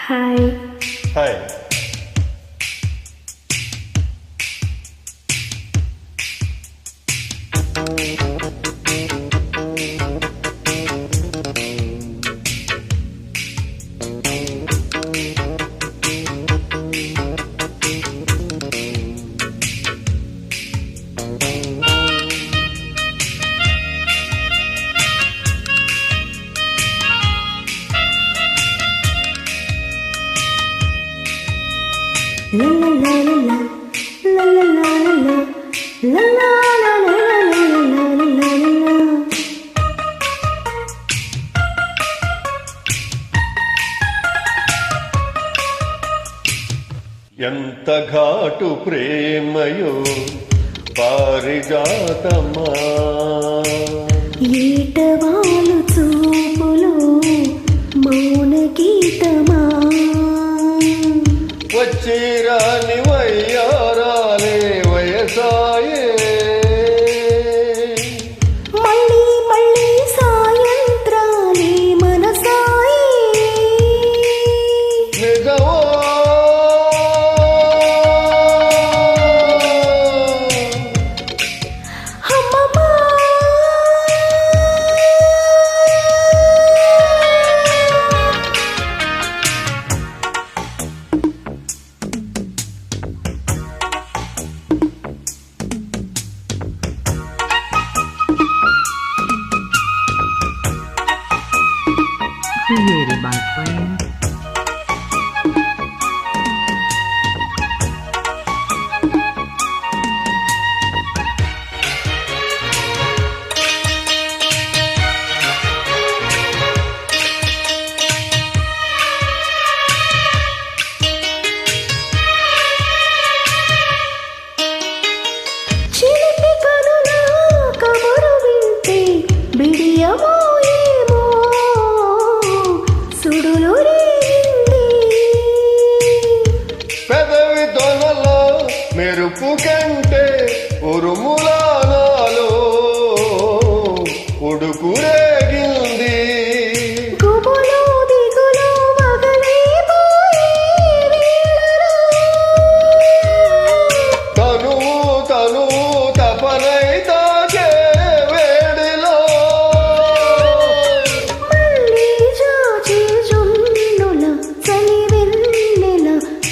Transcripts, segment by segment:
Hi. Hi. La la la la la la la la la la la la la la. ఎంత ఘాటు ప్రేమయో పారిజాతమా, ఈటవాలు చూపులో మౌన గీతమా, వచ్చిరాని వయ్యారాలే వయసాయే, మళ్ళీ మళ్ళీ సాయంత్రాలే మనసాయే. నిజమో అమ్మమ్మా Created by Fran. చిలిపి కనుల కబురు వింటే బిడియమో ఏమో సుడులు రేగింది. పెదవి తొనలో మెరుపు కంటే ఉరుములానాలో ఉడుకు రేగింది. గుబులు దిగులు వగలైపోయే వేళలో తనువు తనువు తపనై తాకే వేడిలో, మళ్ళీ జాజి జున్నుల చలి వెన్నెల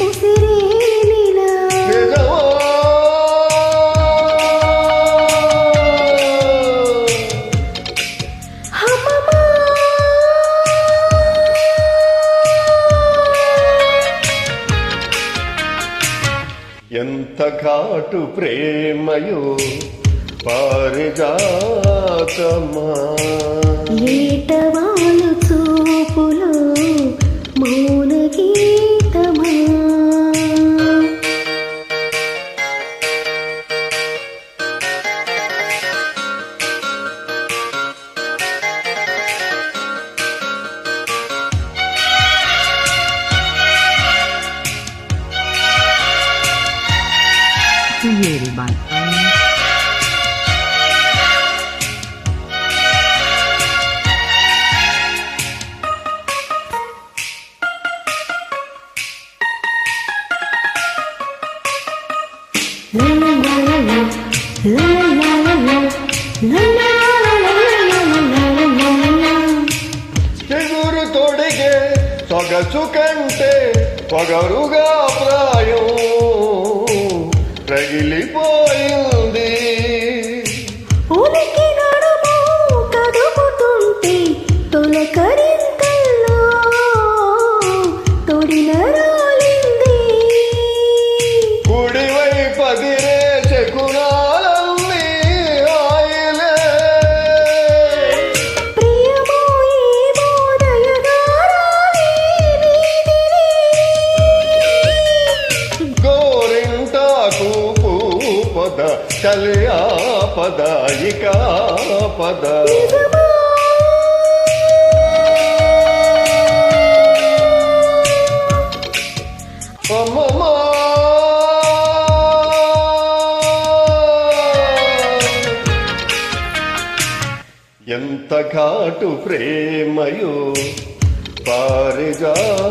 ఉసిరేనిల. నిజమో అమ్మమ్మా ఎంత ఘాటు ప్రేమయో పారిజాతమా, ఏటవాలు చూపులో మౌన గీతమా. Created by Fran. La la la la la, la la la la, la la la la la la. చిగురు తొడిగే సొగసు కంటే పొగరుగా ప్రాయం రగిలిపోయింది. ఉనికి నడుము కదుపుతుంటే తొలకరింతల్లో తొడిన రాలింది. కుడివై పదిరే శకునాలన్నీ ఆయిలే, ప్రియమో ఏమో దయగారాలే నీదిలే. గోరింటాకు పూపద చలి ఆపద ఇక పద. నిజమా అమ్మమ్మా ఎంత ఘాటు ప్రేమయో పారిజాతమా.